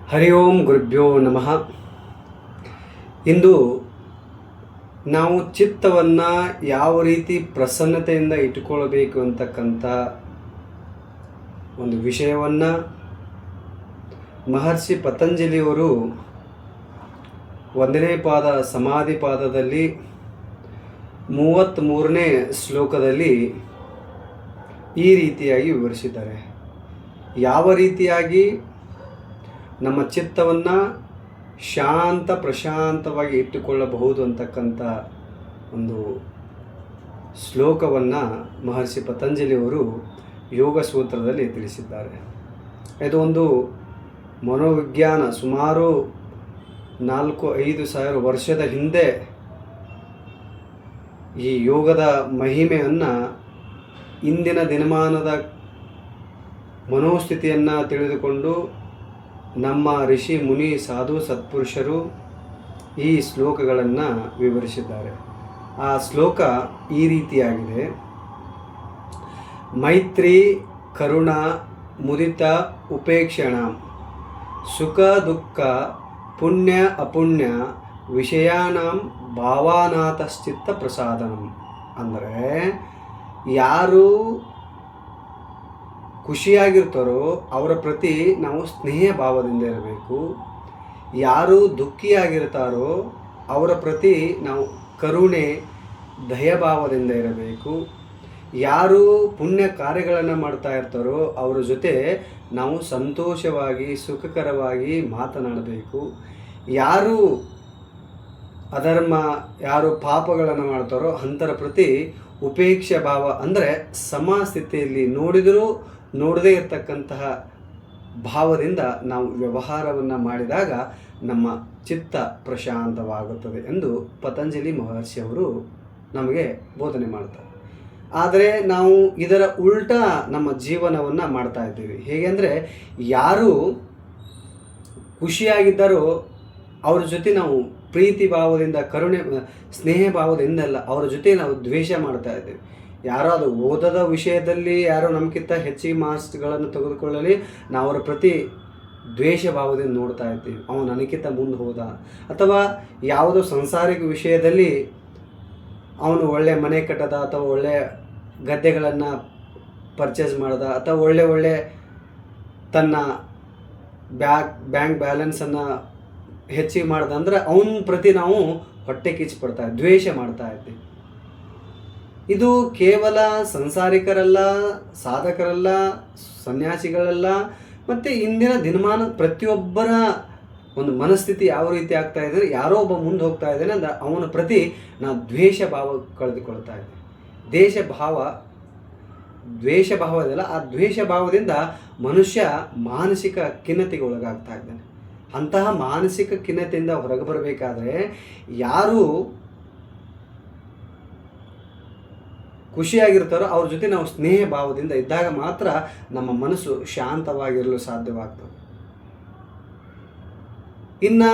ಹರಿ ಓಂ ಗುರುಭ್ಯೋ ನಮಃ. ಇಂದು ನಾವು ಚಿತ್ತವನ್ನು ಯಾವ ರೀತಿ ಪ್ರಸನ್ನತೆಯಿಂದ ಇಟ್ಟುಕೊಳ್ಳಬೇಕು ಅಂತಕ್ಕಂಥ ಒಂದು ವಿಷಯವನ್ನು ಮಹರ್ಷಿ ಪತಂಜಲಿಯವರು 1ನೇ ಪಾದ ಸಮಾಧಿ ಪಾದದಲ್ಲಿ 33ನೇ ಶ್ಲೋಕದಲ್ಲಿ ಈ ರೀತಿಯಾಗಿ ವಿವರಿಸಿದ್ದಾರೆ. ಯಾವ ರೀತಿಯಾಗಿ ನಮ್ಮ ಚಿತ್ತವನ್ನು ಪ್ರಶಾಂತವಾಗಿ ಇಟ್ಟುಕೊಳ್ಳಬಹುದು ಅಂತಕ್ಕಂಥ ಒಂದು ಶ್ಲೋಕವನ್ನು ಮಹರ್ಷಿ ಪತಂಜಲಿಯವರು ಯೋಗ ಸೂತ್ರದಲ್ಲಿ ತಿಳಿಸಿದ್ದಾರೆ. ಇದು ಒಂದು ಮನೋವಿಜ್ಞಾನ ಸುಮಾರು 4-5 ಸಾವಿರ ವರ್ಷದ ಹಿಂದೆ ಈ ಯೋಗದ ಮಹಿಮೆಯನ್ನು ಇಂದಿನ ದಿನಮಾನದ ಮನೋಸ್ಥಿತಿಯನ್ನು ತಿಳಿದುಕೊಂಡು ನಮ್ಮ ಋಷಿ ಮುನಿ ಸಾಧು ಸತ್ಪುರುಷರು ಈ ಶ್ಲೋಕಗಳನ್ನು ವಿವರಿಸಿದ್ದಾರೆ. ಆ ಶ್ಲೋಕ ಈ ರೀತಿಯಾಗಿದೆ: ಮೈತ್ರಿ ಕರುಣ ಮುದಿತ ಉಪೇಕ್ಷಣ ಸುಖ ದುಃಖ ಪುಣ್ಯ ಅಪುಣ್ಯ ವಿಷಯಾನಾಂ ಭಾವಾನಾಥಶ್ಚಿತ್ತ ಪ್ರಸಾದನಂ. ಅಂದರೆ ಯಾರು ಖುಷಿಯಾಗಿರ್ತಾರೋ ಅವರ ಪ್ರತಿ ನಾವು ಸ್ನೇಹ ಭಾವದಿಂದ ಇರಬೇಕು. ಯಾರು ದುಃಖಿಯಾಗಿರ್ತಾರೋ ಅವರ ಪ್ರತಿ ನಾವು ಕರುಣೆ ದಯಭಾವದಿಂದ ಇರಬೇಕು. ಯಾರು ಪುಣ್ಯ ಕಾರ್ಯಗಳನ್ನು ಮಾಡ್ತಾ ಇರ್ತಾರೋ ಅವರ ಜೊತೆ ನಾವು ಸಂತೋಷವಾಗಿ ಸುಖಕರವಾಗಿ ಮಾತನಾಡಬೇಕು. ಯಾರು ಅಧರ್ಮ ಯಾರು ಪಾಪಗಳನ್ನು ಮಾಡ್ತಾರೋ ಅಂಥರ ಪ್ರತಿ ಉಪೇಕ್ಷೆ ಭಾವ, ಅಂದರೆ ಸಮಸ್ಥಿತಿಯಲ್ಲಿ ನೋಡದೇ ಇರತಕ್ಕಂತಹ ಭಾವದಿಂದ ನಾವು ವ್ಯವಹಾರವನ್ನು ಮಾಡಿದಾಗ ನಮ್ಮ ಚಿತ್ತ ಪ್ರಶಾಂತವಾಗುತ್ತದೆ ಎಂದು ಪತಂಜಲಿ ಮಹರ್ಷಿಯವರು ನಮಗೆ ಬೋಧನೆ ಮಾಡ್ತಾರೆ. ಆದರೆ ನಾವು ಇದರ ಉಲ್ಟಾ ನಮ್ಮ ಜೀವನವನ್ನು ಮಾಡ್ತಾ ಇದ್ದೀವಿ. ಹೇಗೆ ಅಂದರೆ, ಯಾರು ಖುಷಿಯಾಗಿದ್ದಾರೋ ಅವ್ರ ಜೊತೆ ನಾವು ಪ್ರೀತಿ ಭಾವದಿಂದ ಕರುಣೆ ಸ್ನೇಹ ಭಾವದಿಂದಲ್ಲ, ಅವರ ಜೊತೆ ನಾವು ದ್ವೇಷ ಮಾಡ್ತಾ ಇದ್ದೇವೆ. ಯಾರೋ ಅದು ಓದದ ವಿಷಯದಲ್ಲಿ ಯಾರೋ ನಮಗಿಂತ ಹೆಚ್ಚಿಗೆ ಮಾರ್ಕ್ಸ್ಗಳನ್ನು ತೆಗೆದುಕೊಳ್ಳಲಿ ನಾವು ಅವರ ಪ್ರತಿ ದ್ವೇಷ ಭಾವದಿಂದ ನೋಡ್ತಾ ಇರ್ತೀವಿ. ಅವನು ನನಗಿಂತ ಮುಂದೆ ಹೋದ, ಅಥವಾ ಯಾವುದೋ ಸಂಸಾರಿಕ ವಿಷಯದಲ್ಲಿ ಅವನು ಒಳ್ಳೆ ಮನೆ ಕಟ್ಟದ, ಅಥವಾ ಒಳ್ಳೆಯ ಗದ್ದೆಗಳನ್ನು ಪರ್ಚೇಸ್ ಮಾಡ್ದ, ಅಥವಾ ಒಳ್ಳೆ ತನ್ನ ಬ್ಯಾಂಕ್ ಬ್ಯಾಲೆನ್ಸನ್ನು ಹೆಚ್ಚಿಗೆ ಮಾಡ್ದ ಅಂದರೆ ಅವನ ಪ್ರತಿ ನಾವು ಹೊಟ್ಟೆ ಕಿಚ್ಚು ಪಡ್ತಾ ದ್ವೇಷ ಮಾಡ್ತಾ ಇರ್ತೀವಿ. ಇದು ಕೇವಲ ಸಂಸಾರಿಕರಲ್ಲ, ಸಾಧಕರಲ್ಲ, ಸನ್ಯಾಸಿಗಳಲ್ಲ, ಮತ್ತು ಇಂದಿನ ದಿನಮಾನದ ಪ್ರತಿಯೊಬ್ಬರ ಒಂದು ಮನಸ್ಥಿತಿ ಯಾವ ರೀತಿ ಆಗ್ತಾ ಇದ್ದಾರೆ. ಯಾರೋ ಒಬ್ಬ ಮುಂದೆ ಹೋಗ್ತಾ ಇದ್ದಾನೆ ಅಂದರೆ ಅವನ ಪ್ರತಿ ನಾವು ದ್ವೇಷ ಭಾವ ಕಳೆದುಕೊಳ್ತಾ ಇದ್ದೀವಿ. ದ್ವೇಷ ಭಾವ ಇದೆಯಲ್ಲ, ಆ ದ್ವೇಷ ಭಾವದಿಂದ ಮನುಷ್ಯ ಮಾನಸಿಕ ಖಿನ್ನತೆಗೆ ಒಳಗಾಗ್ತಾ ಇದ್ದಾನೆ. ಅಂತಹ ಮಾನಸಿಕ ಖಿನ್ನತೆಯಿಂದ ಹೊರಗೆ ಬರಬೇಕಾದ್ರೆ ಯಾರು ಖುಷಿಯಾಗಿರ್ತಾರೋ ಅವ್ರ ಜೊತೆ ನಾವು ಸ್ನೇಹ ಭಾವದಿಂದ ಇದ್ದಾಗ ಮಾತ್ರ ನಮ್ಮ ಮನಸ್ಸು ಶಾಂತವಾಗಿರಲು ಸಾಧ್ಯವಾಗ್ತದೆ. ಇನ್ನು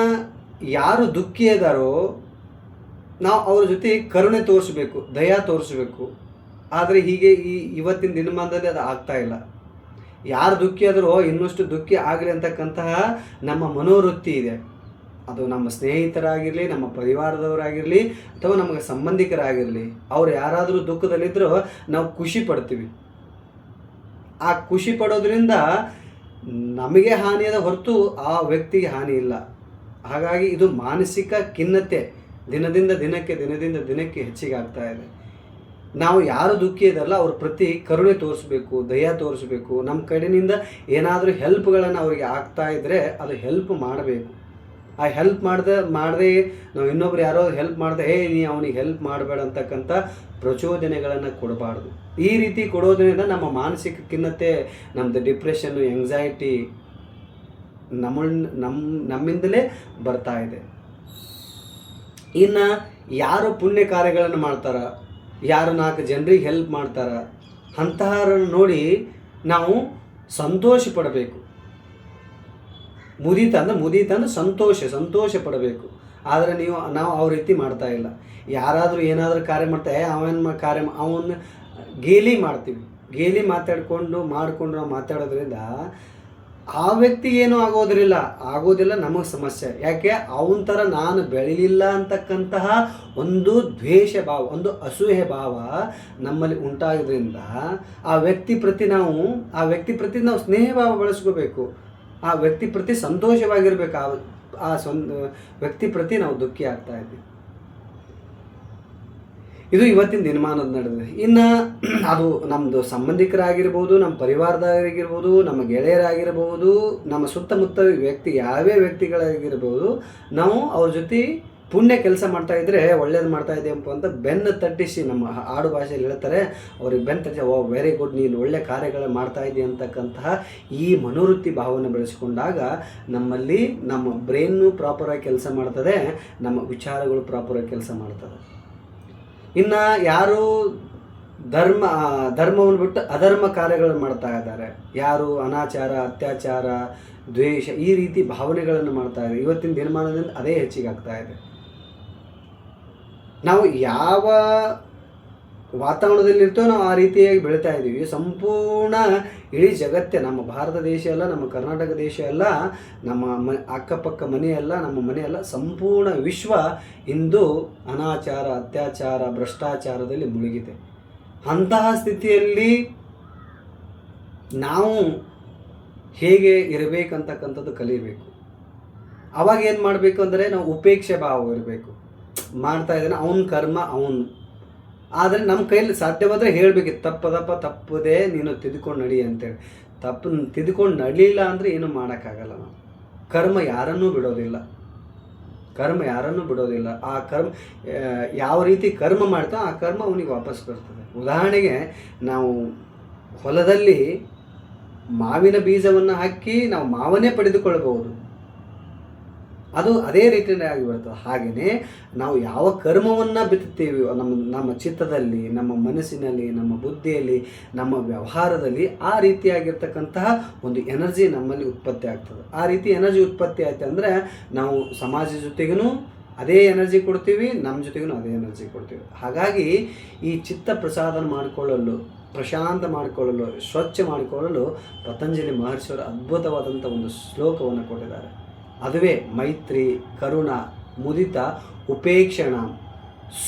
ಯಾರು ದುಃಖಿ ಇದ್ದಾರೋ ನಾವು ಅವ್ರ ಜೊತೆ ಕರುಣೆ ತೋರಿಸ್ಬೇಕು, ದಯಾ ತೋರಿಸ್ಬೇಕು. ಆದರೆ ಹೀಗೆ ಇವತ್ತಿನ ದಿನಮಾನದಲ್ಲಿ ಅದು ಆಗ್ತಾ ಇಲ್ಲ. ಯಾರು ದುಃಖಿ ಆದರೂ ಇನ್ನಷ್ಟು ದುಃಖಿ ಆಗಲಿ ಅಂತಕ್ಕಂತಹ ನಮ್ಮ ಮನೋವೃತ್ತಿ ಇದೆ. ಅದು ನಮ್ಮ ಸ್ನೇಹಿತರಾಗಿರಲಿ, ನಮ್ಮ ಪರಿವಾರದವರಾಗಿರಲಿ, ಅಥವಾ ನಮಗೆ ಸಂಬಂಧಿಕರಾಗಿರಲಿ, ಅವ್ರು ಯಾರಾದರೂ ದುಃಖದಲ್ಲಿದ್ದರೂ ನಾವು ಖುಷಿ ಪಡ್ತೀವಿ. ಆ ಖುಷಿ ಪಡೋದ್ರಿಂದ ನಮಗೆ ಹಾನಿಯಾದ ಹೊರತು ಆ ವ್ಯಕ್ತಿಗೆ ಹಾನಿ ಇಲ್ಲ. ಹಾಗಾಗಿ ಇದು ಮಾನಸಿಕ ಖಿನ್ನತೆ ದಿನದಿಂದ ದಿನಕ್ಕೆ ಹೆಚ್ಚಿಗೆ ಆಗ್ತಾ ಇದೆ. ನಾವು ಯಾರು ದುಃಖಿ ಇದಲ್ಲ ಅವ್ರ ಪ್ರತಿ ಕರುಣೆ ತೋರಿಸ್ಬೇಕು, ದಯಾ ತೋರಿಸ್ಬೇಕು. ನಮ್ಮ ಕಡೆಯಿಂದ ಏನಾದರೂ ಹೆಲ್ಪ್ಗಳನ್ನು ಅವ್ರಿಗೆ ಆಗ್ತಾ ಇದ್ದರೆ ಅದು ಹೆಲ್ಪ್ ಮಾಡಬೇಕು. ಆ ಹೆಲ್ಪ್ ಮಾಡದೆ ನಾವು ಇನ್ನೊಬ್ರು ಯಾರೋ ಹೆಲ್ಪ್ ಮಾಡಿದೆ ನೀ ಅವನಿಗೆ ಹೆಲ್ಪ್ ಮಾಡಬೇಡ ಅಂತಕ್ಕಂಥ ಪ್ರಚೋದನೆಗಳನ್ನು ಕೊಡಬಾರ್ದು. ಈ ರೀತಿ ಕೊಡೋದ್ರಿಂದ ನಮ್ಮ ಮಾನಸಿಕ ಖಿನ್ನತೆ, ನಮ್ಮದು ಡಿಪ್ರೆಷನ್ನು, ಎಂಗ್ಸೈಟಿ ನಮ್ಮಿಂದಲೇ ಬರ್ತಾ ಇದೆ. ಇನ್ನು ಯಾರು ಪುಣ್ಯ ಕಾರ್ಯಗಳನ್ನು ಮಾಡ್ತಾರ, ಯಾರು 4 ಜನರಿಗೆ ಹೆಲ್ಪ್ ಮಾಡ್ತಾರ, ಅಂತಹರನ್ನು ನೋಡಿ ನಾವು ಸಂತೋಷ ಪಡಬೇಕು. ಮುದೀತ ಅಂದ್ರೆ ಸಂತೋಷ ಪಡಬೇಕು. ಆದರೆ ನಾವು ಆ ರೀತಿ ಮಾಡ್ತಾ ಇಲ್ಲ. ಯಾರಾದರೂ ಏನಾದರೂ ಕಾರ್ಯ ಮಾಡ್ತಾ ಅವನ್ನ ಗೇಲಿ ಮಾಡ್ತೀವಿ. ಗೇಲಿ ಮಾಡಿಕೊಂಡು ನಾವು ಮಾತಾಡೋದ್ರಿಂದ ಆ ವ್ಯಕ್ತಿಗೆ ಏನೂ ಆಗೋದಿಲ್ಲ, ನಮಗೆ ಸಮಸ್ಯೆ. ಯಾಕೆ? ಅವನ ಥರ ನಾನು ಬೆಳಿಲಿಲ್ಲ ಅಂತಕ್ಕಂತಹ ಒಂದು ದ್ವೇಷ ಭಾವ, ಒಂದು ಅಸೂಯೆ ಭಾವ ನಮ್ಮಲ್ಲಿ ಉಂಟಾಗೋದ್ರಿಂದ ಆ ವ್ಯಕ್ತಿ ಪ್ರತಿ ನಾವು ಸ್ನೇಹ ಭಾವ ಬೆಳೆಸ್ಕೋಬೇಕು. ಆ ವ್ಯಕ್ತಿ ಪ್ರತಿ ಸಂತೋಷವಾಗಿರ್ಬೇಕು. ಆ ವ್ಯಕ್ತಿ ಪ್ರತಿ ನಾವು ದುಃಖಿ ಆಗ್ತಾ ಇದ್ದೀವಿ. ಇದು ಇವತ್ತಿನ ದಿನಮಾನದ ನಡೆದಿದೆ. ಇನ್ನು ಅದು ನಮ್ಮದು ಸಂಬಂಧಿಕರಾಗಿರ್ಬೋದು, ನಮ್ಮ ಪರಿವಾರದಾಗಿರ್ಬೋದು, ನಮ್ಮ ಗೆಳೆಯರಾಗಿರ್ಬೋದು, ನಮ್ಮ ಸುತ್ತಮುತ್ತ ಯಾವೇ ವ್ಯಕ್ತಿಗಳಾಗಿರ್ಬೋದು, ನಾವು ಅವ್ರ ಜೊತೆ ಪುಣ್ಯ ಕೆಲಸ ಮಾಡ್ತಾ ಇದ್ದರೆ ಒಳ್ಳೇದು ಮಾಡ್ತಾ ಇದ್ದೀಯಪ್ಪ ಅಂತ ಬೆನ್ನು ತಟ್ಟಿಸಿ, ನಮ್ಮ ಆಡು ಭಾಷೆಯಲ್ಲಿ ಹೇಳ್ತಾರೆ, ಅವ್ರಿಗೆ ಬೆನ್ನು ತಟ್ಟಿಸಿ ಓ ವೆರಿ ಗುಡ್, ನೀನು ಒಳ್ಳೆ ಕಾರ್ಯಗಳು ಮಾಡ್ತಾ ಇದ್ದೀಯ ಅಂತಕ್ಕಂತಹ ಈ ಮನೋವೃತ್ತಿ ಭಾವನೆ ಬೆಳೆಸ್ಕೊಂಡಾಗ ನಮ್ಮಲ್ಲಿ ನಮ್ಮ ಬ್ರೈನ್ನು ಪ್ರಾಪರಾಗಿ ಕೆಲಸ ಮಾಡ್ತದೆ, ನಮ್ಮ ವಿಚಾರಗಳು ಪ್ರಾಪರಾಗಿ ಕೆಲಸ ಮಾಡ್ತದೆ. ಇನ್ನು ಯಾರು ಧರ್ಮವನ್ನು ಬಿಟ್ಟು ಅಧರ್ಮ ಕಾರ್ಯಗಳನ್ನು ಮಾಡ್ತಾ ಇದ್ದಾರೆ, ಯಾರು ಅನಾಚಾರ, ಅತ್ಯಾಚಾರ, ದ್ವೇಷ ಈ ರೀತಿ ಭಾವನೆಗಳನ್ನು ಮಾಡ್ತಾ ಇದ್ದಾರೆ, ಇವತ್ತಿನ ದಿನಮಾನದಿಂದ ಅದೇ ಹೆಚ್ಚಿಗೆ ಆಗ್ತಾ ಇದೆ. ನಾವು ಯಾವ ವಾತಾವರಣದಲ್ಲಿರ್ತೋ ನಾವು ಆ ರೀತಿಯಾಗಿ ಬೆಳೀತಾ ಇದ್ದೀವಿ. ಸಂಪೂರ್ಣ ಇಡೀ ಜಗತ್ತೇ, ನಮ್ಮ ಭಾರತ ದೇಶ ಅಲ್ಲ, ನಮ್ಮ ಕರ್ನಾಟಕ ದೇಶ ಅಲ್ಲ, ನಮ್ಮ ಅಕ್ಕಪಕ್ಕ ಮನೆಯಲ್ಲ, ನಮ್ಮ ಮನೆಯಲ್ಲ, ಸಂಪೂರ್ಣ ವಿಶ್ವ ಇಂದು ಅನಾಚಾರ, ಅತ್ಯಾಚಾರ, ಭ್ರಷ್ಟಾಚಾರದಲ್ಲಿ ಮುಳುಗಿದೆ. ಅಂತಹ ಸ್ಥಿತಿಯಲ್ಲಿ ನಾವು ಹೇಗೆ ಇರಬೇಕಂತಕ್ಕಂಥದ್ದು ಕಲಿಯಬೇಕು. ಅವಾಗ ಏನು ಮಾಡಬೇಕು ಅಂದರೆ ನಾವು ಉಪೇಕ್ಷೆ ಭಾವ ಇರಬೇಕು. ಮಾಡ್ತಾ ಇದ್ದಾನೆ ಅವನ ಕರ್ಮ ಅವನು, ಆದರೆ ನಮ್ಮ ಕೈಯಲ್ಲಿ ಸಾಧ್ಯವಾದರೆ ಹೇಳಬೇಕಿತ್ತು, ತಪ್ಪದೆ ನೀನು ತಿದ್ದುಕೊಂಡು ನಡಿ ಅಂತೇಳಿ. ತಿದ್ದುಕೊಂಡು ನಡೀಲಿಲ್ಲ ಅಂದರೆ ಏನೂ ಮಾಡೋಕ್ಕಾಗಲ್ಲ. ನಾವು ಕರ್ಮ ಯಾರನ್ನೂ ಬಿಡೋದಿಲ್ಲ. ಆ ಕರ್ಮ ಯಾವ ರೀತಿ ಕರ್ಮ ಮಾಡ್ತಾನೋ ಆ ಕರ್ಮ ಅವನಿಗೆ ವಾಪಸ್ ಬರ್ತದೆ. ಉದಾಹರಣೆಗೆ ನಾವು ಹೊಲದಲ್ಲಿ ಮಾವಿನ ಬೀಜವನ್ನು ಹಾಕಿ ನಾವು ಮಾವನ್ನೇ ಪಡೆದುಕೊಳ್ಳಬಹುದು, ಅದು ಅದೇ ರೀತಿಯಲ್ಲಿ ಆಗಿ ಬರ್ತದೆ. ಹಾಗೆಯೇ ನಾವು ಯಾವ ಕರ್ಮವನ್ನು ಬಿತ್ತುತ್ತೀವಿ ನಮ್ಮ ಚಿತ್ತದಲ್ಲಿ, ನಮ್ಮ ಮನಸ್ಸಿನಲ್ಲಿ, ನಮ್ಮ ಬುದ್ಧಿಯಲ್ಲಿ, ನಮ್ಮ ವ್ಯವಹಾರದಲ್ಲಿ ಆ ರೀತಿಯಾಗಿರ್ತಕ್ಕಂತಹ ಒಂದು ಎನರ್ಜಿ ನಮ್ಮಲ್ಲಿ ಉತ್ಪತ್ತಿ ಆಗ್ತದೆ. ಆ ರೀತಿ ಎನರ್ಜಿ ಉತ್ಪತ್ತಿ ಆಯ್ತು ಅಂದರೆ ನಾವು ಸಮಾಜ ಜೊತೆಗೂ ಅದೇ ಎನರ್ಜಿ ಕೊಡ್ತೀವಿ, ನಮ್ಮ ಜೊತೆಗೂ ಅದೇ ಎನರ್ಜಿ ಕೊಡ್ತೀವಿ. ಹಾಗಾಗಿ ಈ ಚಿತ್ತ ಪ್ರಸಾದನ ಮಾಡಿಕೊಳ್ಳಲು, ಪ್ರಶಾಂತ ಮಾಡಿಕೊಳ್ಳಲು, ಸ್ವಚ್ಛ ಮಾಡಿಕೊಳ್ಳಲು ಪತಂಜಲಿ ಮಹರ್ಷಿಯವರು ಅದ್ಭುತವಾದಂಥ ಒಂದು ಶ್ಲೋಕವನ್ನು ಕೊಟ್ಟಿದ್ದಾರೆ. ಅದುವೇ ಮೈತ್ರಿ, ಕರುಣ, ಮುದಿತ, ಉಪೇಕ್ಷಣ,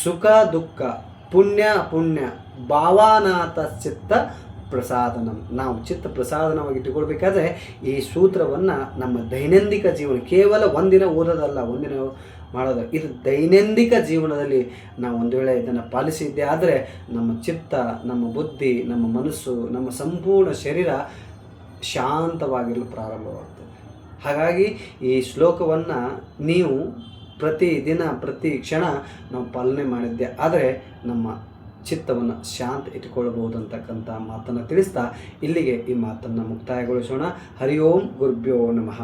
ಸುಖ ದುಃಖ, ಪುಣ್ಯ ಅಪುಣ್ಯ, ಭಾವಾನಾಥ ಚಿತ್ತ ಪ್ರಸಾದನಂ. ನಾವು ಚಿತ್ತ ಪ್ರಸಾದನವಾಗಿ ಇಟ್ಟುಕೊಳ್ಬೇಕಾದ್ರೆ ಈ ಸೂತ್ರವನ್ನು ನಮ್ಮ ದೈನಂದಿನ ಜೀವನ, ಕೇವಲ ಒಂದಿನ ಓದೋದಲ್ಲ, ಒಂದಿನ ಮಾಡೋದು, ಇದು ದೈನಂದಿನ ಜೀವನದಲ್ಲಿ ನಾವು ಒಂದು ವೇಳೆ ಇದನ್ನು ಪಾಲಿಸಿದ್ದೇ ಆದರೆ ನಮ್ಮ ಚಿತ್ತ, ನಮ್ಮ ಬುದ್ಧಿ, ನಮ್ಮ ಮನಸ್ಸು, ನಮ್ಮ ಸಂಪೂರ್ಣ ಶರೀರ ಶಾಂತವಾಗಿರಲು ಪ್ರಾರಂಭವಾಗ್ತದೆ. ಹಾಗಾಗಿ ಈ ಶ್ಲೋಕವನ್ನು ನೀವು ಪ್ರತಿದಿನ ಪ್ರತಿ ಕ್ಷಣ ನಾವು ಪಾಲನೆ ಮಾಡಿದ್ದೆ ಆದರೆ ನಮ್ಮ ಚಿತ್ತವನ್ನು ಶಾಂತ ಇಟ್ಟುಕೊಳ್ಳಬಹುದು ಅಂತಕ್ಕಂಥ ಮಾತನ್ನು ತಿಳಿಸ್ತಾ ಇಲ್ಲಿಗೆ ಈ ಮಾತನ್ನು ಮುಕ್ತಾಯಗೊಳಿಸೋಣ. ಹರಿ ಓಂ ಗುರುಭ್ಯೋ ನಮಃ.